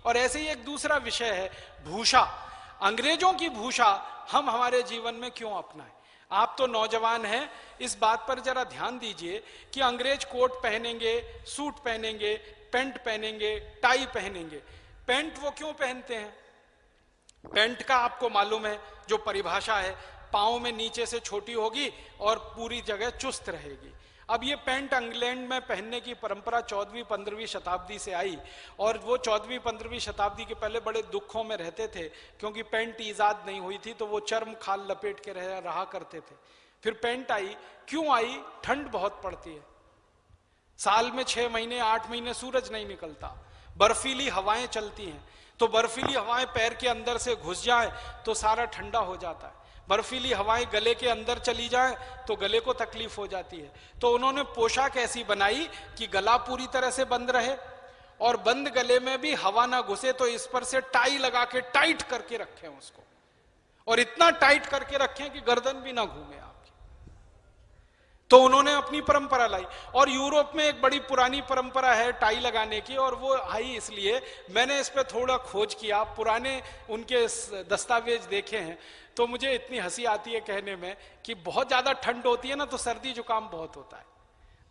और ऐसे ही एक दूसरा विषय है भूषा। अंग्रेजों की भूषा हम हमारे जीवन में क्यों अपनाएं? आप तो नौजवान हैं, इस बात पर जरा ध्यान दीजिए कि अंग्रेज कोट पहनेंगे, सूट पहनेंगे, पैंट पहनेंगे, टाई पहनेंगे। पैंट वो क्यों पहनते हैं? पैंट का आपको मालूम है जो परिभाषा है, पांव में नीचे से छोटी होगी और पूरी जगह चुस्त रहेगी। अब ये पैंट इंग्लैंड में पहनने की परंपरा 14वीं 15वीं शताब्दी से आई, और वो 14वीं 15वीं शताब्दी के पहले बड़े दुखों में रहते थे, क्योंकि पैंट ईजाद नहीं हुई थी, तो वो चर्म खाल लपेट के रहा करते थे। फिर पैंट आई, क्यों आई? ठंड बहुत पड़ती है, साल में 6 महीने 8 महीने सूरज नहीं निकलता, बर्फीली हवाएं चलती हैं, तो बर्फीली हवाएं पैर के अंदर से घुस जाए तो सारा ठंडा हो जाता है, बर्फीली हवाएं गले के अंदर चली जाएं तो गले को तकलीफ हो जाती है। तो उन्होंने पोशाक ऐसी बनाई कि गला पूरी तरह से बंद रहे और बंद गले में भी हवा ना घुसे, तो इस पर से टाई लगा के टाइट करके रखें उसको, और इतना टाइट करके रखें कि गर्दन भी ना घूमे आपकी। तो उन्होंने अपनी परंपरा लाई, और यूरोप में एक बड़ी पुरानी परंपरा है टाई लगाने की, और वो आई इसलिए मैंने इस पे थोड़ा खोज किया, पुराने उनके दस्तावेज देखे हैं, तो मुझे इतनी हंसी आती है कहने में कि बहुत ज्यादा ठंड होती है ना, तो सर्दी जुकाम बहुत होता है,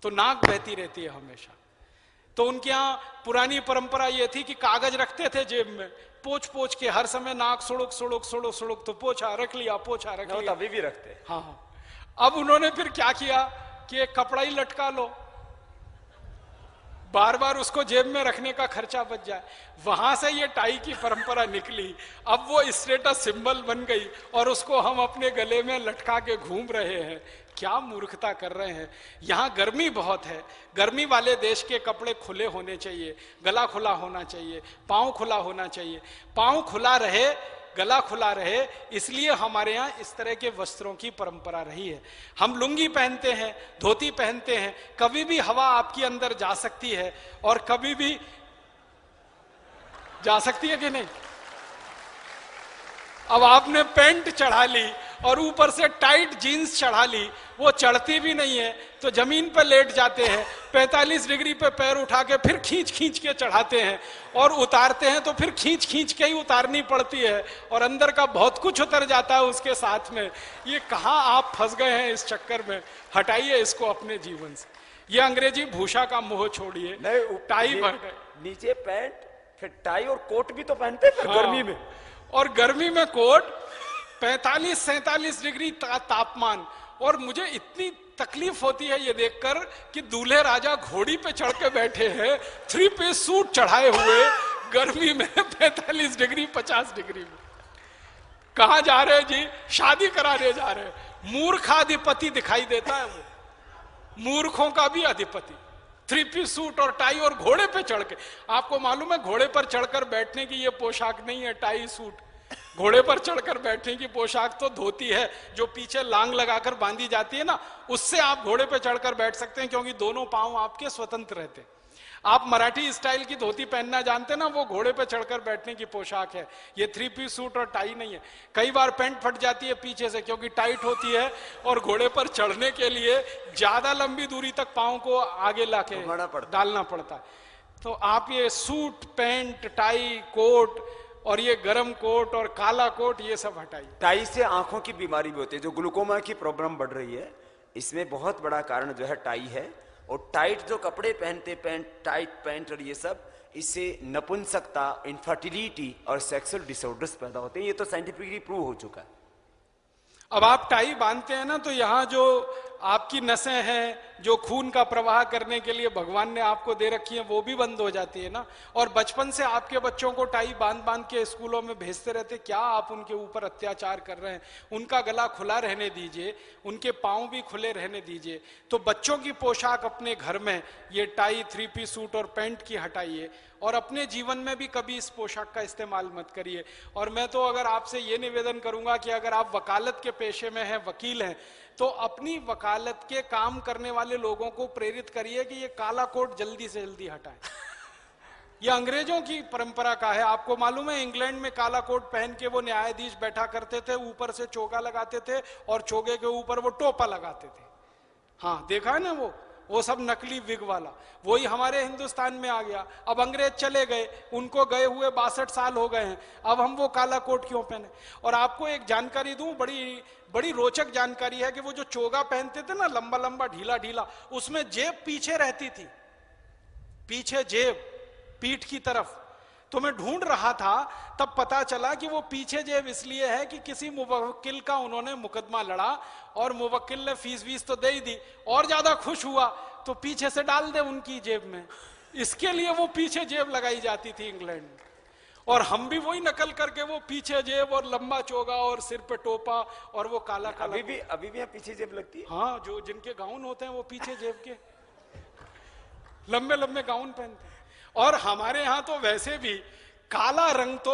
तो नाक बहती रहती है हमेशा। तो उनके यहाँ पुरानी परंपरा ये थी कि कागज रखते थे जेब में, पोछ पोछ के हर समय नाक सुड़ुक सुड़ुक सुड़ुक सुड़ुक, तो पोछा रख लिया, पोछा रख लिया, अभी भी रखते। हाँ हाँ। अब उन्होंने फिर क्या किया कि एक कपड़ा ही लटका लो, बार बार उसको जेब में रखने का खर्चा बच जाए। वहां से ये टाई की परंपरा निकली, अब वो स्टेटस सिंबल बन गई, और उसको हम अपने गले में लटका के घूम रहे हैं। क्या मूर्खता कर रहे हैं। यहाँ गर्मी बहुत है, गर्मी वाले देश के कपड़े खुले होने चाहिए, गला खुला होना चाहिए, पांव खुला होना चाहिए, पांव खुला रहे, गला खुला रहे, इसलिए हमारे यहाँ इस तरह के वस्त्रों की परंपरा रही है। हम लुंगी पहनते हैं, धोती पहनते हैं, कभी भी हवा आपके अंदर जा सकती है और कभी भी जा सकती है कि नहीं। अब आपने पैंट चढ़ा ली और ऊपर से टाइट जीन्स चढ़ा ली, वो चढ़ती भी नहीं है, तो जमीन पर लेट जाते हैं, 45 डिग्री पे पैर उठा के फिर खींच खींच के चढ़ाते हैं, और उतारते हैं तो फिर खींच खींच के ही उतारनी पड़ती है, और अंदर का बहुत कुछ उतर जाता है उसके साथ में। ये कहाँ आप फंस गए हैं इस चक्कर में। हटाइए इसको अपने जीवन से, ये अंग्रेजी भूषा का मोह छोड़िए। टाई नीचे पैंट, फिर टाई और कोट भी तो पहनते हैं गर्मी में, और गर्मी में कोट, 45-47 डिग्री तापमान। और मुझे इतनी तकलीफ होती है ये देखकर कि दूल्हे राजा घोड़ी पे चढ़ के बैठे हैं, 3 पीस सूट चढ़ाए हुए, गर्मी में 45 डिग्री 50 डिग्री में। कहां जा रहे हैं जी? शादी कराने जा रहे हैं। मूर्खाधिपति दिखाई देता है वो, मूर्खों का भी अधिपति। 3 पीस सूट और टाई और घोड़े पे चढ़ के। आपको मालूम है घोड़े पर चढ़कर बैठने की ये पोशाक नहीं है टाई सूट। घोड़े पर चढ़कर बैठने की पोशाक तो धोती है, जो पीछे लांग लगाकर बांधी जाती है ना, उससे आप घोड़े पे चढ़कर बैठ सकते हैं, क्योंकि दोनों पांव आपके स्वतंत्र रहते हैं। आप मराठी स्टाइल की धोती पहनना जानते ना, वो घोड़े पे चढ़कर बैठने की पोशाक है। ये 3 पीस सूट और टाई नहीं है। कई बार पैंट फट जाती है पीछे से, क्योंकि टाइट होती है, और घोड़े पर चढ़ने के लिए ज्यादा लंबी दूरी तक पांव को आगे लाके डालना पड़ता है। तो आप ये सूट, पैंट, टाई, कोट, और ये गरम कोट और काला कोट, ये सब हटाइए। टाई से आंखों की बीमारी भी होती है, जो ग्लूकोमा की प्रॉब्लम बढ़ रही है, इसमें बहुत बड़ा कारण जो है टाई है। और टाइट जो कपड़े पहनते, पैंट, टाइट पैंट और ये सब, इससे नपुंसकता, इनफर्टिलिटी और सेक्सुअल डिसऑर्डर्स पैदा होते हैं। ये तो साइंटिफिकली प्रूव हो चुका है। अब आप टाई बांधते हैं ना, तो यहाँ जो आपकी नसें हैं, जो खून का प्रवाह करने के लिए भगवान ने आपको दे रखी है, वो भी बंद हो जाती है ना। और बचपन से आपके बच्चों को टाई बांध बांध के स्कूलों में भेजते रहते, क्या आप उनके ऊपर अत्याचार कर रहे हैं? उनका गला खुला रहने दीजिए, उनके पांव भी खुले रहने दीजिए। तो बच्चों की पोशाक अपने घर में ये टाई, 3 पीस सूट और पैंट की हटाइए, और अपने जीवन में भी कभी इस पोशाक का इस्तेमाल मत करिए। और मैं तो अगर आपसे ये निवेदन करूंगा कि अगर आप वकालत के पेशे में हैं, वकील हैं, तो अपनी वकालत के काम करने वाले लोगों को प्रेरित करिए कि ये काला कोट जल्दी से जल्दी हटाएं। ये अंग्रेजों की परंपरा का है। आपको मालूम है इंग्लैंड में काला कोट पहन के वो न्यायाधीश बैठा करते थे, ऊपर से चोगा लगाते थे और चोगे के ऊपर वो टोपा लगाते थे। हाँ देखा है ना, वो सब नकली विग वाला, वही हमारे हिंदुस्तान में आ गया। अब अंग्रेज चले गए, उनको गए हुए 62 साल हो गए हैं, अब हम वो काला कोट क्यों पहने? और आपको एक जानकारी दूं, बड़ी बड़ी रोचक जानकारी है कि वो जो चोगा पहनते थे ना, लंबा लंबा ढीला ढीला, उसमें जेब पीछे रहती थी, पीछे जेब पीठ की तरफ। तो मैं ढूंढ रहा था, तब पता चला कि वो पीछे जेब इसलिए है कि किसी मुवक्किल का उन्होंने मुकदमा लड़ा और मुवक्किल ने फीस वीस तो दे ही दी, और ज्यादा खुश हुआ तो पीछे से डाल दे उनकी जेब में, इसके लिए वो पीछे जेब लगाई जाती थी इंग्लैंड में। और हम भी वही नकल करके वो पीछे जेब और लंबा चोगा और सिर पे टोपा और वो काला काला। अभी भी पीछे जेब लगती है। हाँ, जो जिनके गाउन होते हैं वो पीछे जेब के लंबे लंबे गाउन पहनते हैं। और हमारे यहां तो वैसे भी काला रंग तो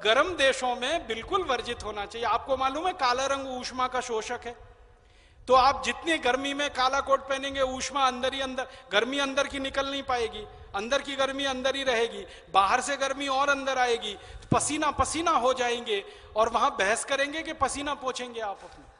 गर्म देशों में बिल्कुल वर्जित होना चाहिए। आपको मालूम है काला रंग ऊष्मा का शोषक है, तो आप जितनी गर्मी में काला कोट पहनेंगे ऊष्मा अंदर ही अंदर, गर्मी अंदर की निकल नहीं पाएगी, अंदर की गर्मी अंदर ही रहेगी, बाहर से गर्मी और अंदर आएगी, पसीना पसीना हो जाएंगे और वहां बहस करेंगे कि पसीना पोंछेंगे आप अपने।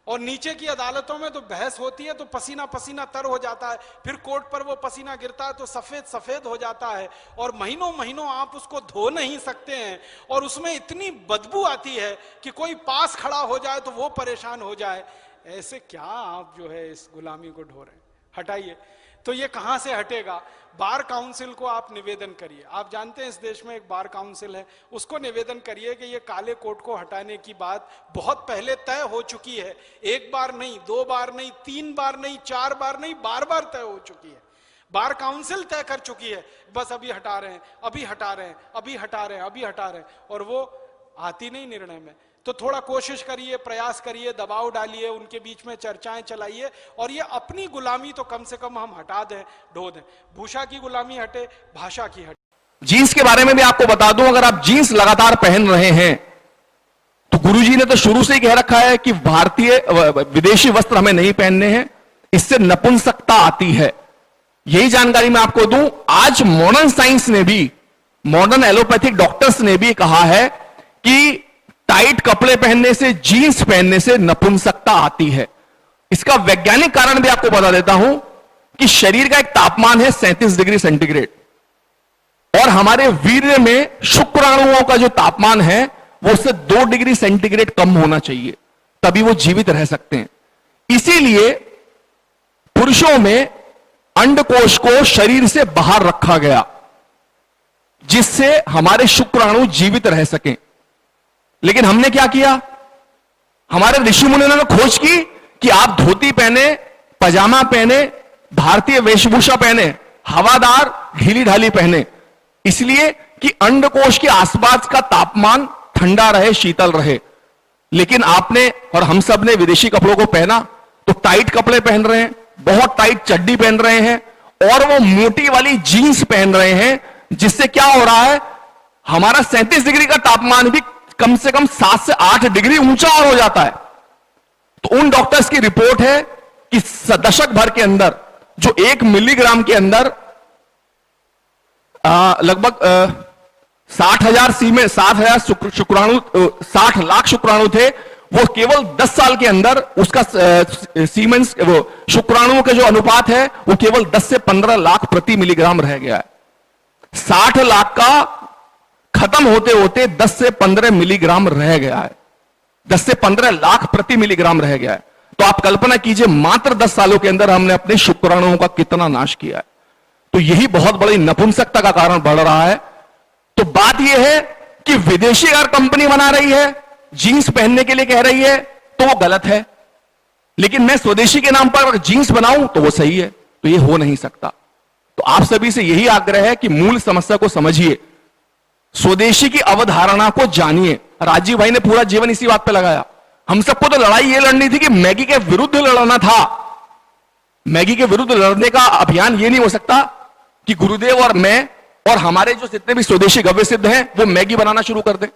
और नीचे की अदालतों में तो बहस होती है तो पसीना पसीना तर हो जाता है, फिर कोर्ट पर वो पसीना गिरता है तो सफेद सफेद हो जाता है, और महीनों महीनों आप उसको धो नहीं सकते हैं, और उसमें इतनी बदबू आती है कि कोई पास खड़ा हो जाए तो वो परेशान हो जाए। ऐसे क्या आप जो है इस गुलामी को ढो रहे हैं? हटाइए। तो ये कहां से हटेगा? बार काउंसिल को आप निवेदन करिए। आप जानते हैं इस देश में एक बार काउंसिल है, उसको निवेदन करिए कि ये काले कोट को हटाने की बात बहुत पहले तय हो चुकी है। एक बार नहीं, 2 बार नहीं, 3 बार नहीं, 4 बार नहीं, बार बार तय हो चुकी है। बार काउंसिल तय कर चुकी है, बस अभी हटा रहे हैं, अभी हटा रहे हैं, अभी हटा रहे हैं, अभी हटा रहे हैं, और वो आती नहीं निर्णय में। तो थोड़ा कोशिश करिए, प्रयास करिए, दबाव डालिए, उनके बीच में चर्चाएं चलाइए, और ये अपनी गुलामी तो कम से कम हम हटा दें, ढो दें। भूषा की गुलामी हटे, भाषा की हटे। जीन्स के बारे में भी आपको बता दूं, अगर आप जीन्स लगातार पहन रहे हैं तो गुरुजी ने तो शुरू से ही कह रखा है कि भारतीय विदेशी वस्त्र हमें नहीं पहनने हैं, इससे नपुंसकता आती है। यही जानकारी मैं आपको दूं, आज मॉडर्न साइंस ने भी, मॉडर्न एलोपैथिक डॉक्टर्स ने भी कहा है कि टाइट कपड़े पहनने से, जीन्स पहनने से नपुंसकता आती है। इसका वैज्ञानिक कारण भी आपको बता देता हूं कि शरीर का एक तापमान है 37 डिग्री सेंटीग्रेड, और हमारे वीर्य में शुक्राणुओं का जो तापमान है वो उससे 2 डिग्री सेंटीग्रेड कम होना चाहिए, तभी वो जीवित रह सकते हैं। इसीलिए पुरुषों में अंडकोश को शरीर से बाहर रखा गया, जिससे हमारे शुक्राणु जीवित रह सकें। लेकिन हमने क्या किया? हमारे ऋषि मुनियों ने खोज की कि आप धोती पहने, पजामा पहने, भारतीय वेशभूषा पहने, हवादार ढीली ढाली पहने, इसलिए कि अंडकोश के आसपास का तापमान ठंडा रहे, शीतल रहे। लेकिन आपने और हम सब ने विदेशी कपड़ों को पहना तो टाइट कपड़े पहन रहे हैं, बहुत टाइट चड्डी पहन रहे हैं, और वो मोटी वाली जीन्स पहन रहे हैं, जिससे क्या हो रहा है? हमारा 37 डिग्री का तापमान भी कम से कम 7 से 8 डिग्री ऊंचा और हो जाता है। तो उन डॉक्टर्स की रिपोर्ट है कि दशक भर के अंदर जो 1 मिलीग्राम के अंदर लगभग 60,000 शुक्राणु, 60 लाख शुक्राणु थे, वो केवल 10 साल के अंदर उसका सीमेंस, वो शुक्राणुओं के जो अनुपात है वो केवल 10 से 15 लाख प्रति मिलीग्राम रह गया है। 60 लाख का खत्म होते होते 10 से 15 मिलीग्राम रह गया है, 10 से 15 लाख प्रति मिलीग्राम रह गया है। तो आप कल्पना कीजिए, मात्र 10 सालों के अंदर हमने अपने शुक्राणुओं का कितना नाश किया है। तो यही बहुत बड़ी नपुंसकता का कारण बढ़ रहा है। तो बात यह है कि विदेशी अगर कंपनी बना रही है, जीन्स पहनने के लिए कह रही है, तो वो गलत है, लेकिन मैं स्वदेशी के नाम पर अगर जीन्स बनाऊं तो वो सही है। तो ये हो नहीं सकता। तो आप सभी से यही आग्रह है कि मूल समस्या को समझिए, स्वदेशी की अवधारणा को जानिए। राजीव भाई ने पूरा जीवन इसी बात पे लगाया। हम सबको तो लड़ाई ये लड़नी थी कि मैगी के विरुद्ध लड़ना था। मैगी के विरुद्ध लड़ने का अभियान ये नहीं हो सकता कि गुरुदेव और मैं और हमारे जो जितने भी स्वदेशी गव्य सिद्ध हैं वो मैगी बनाना शुरू कर दें।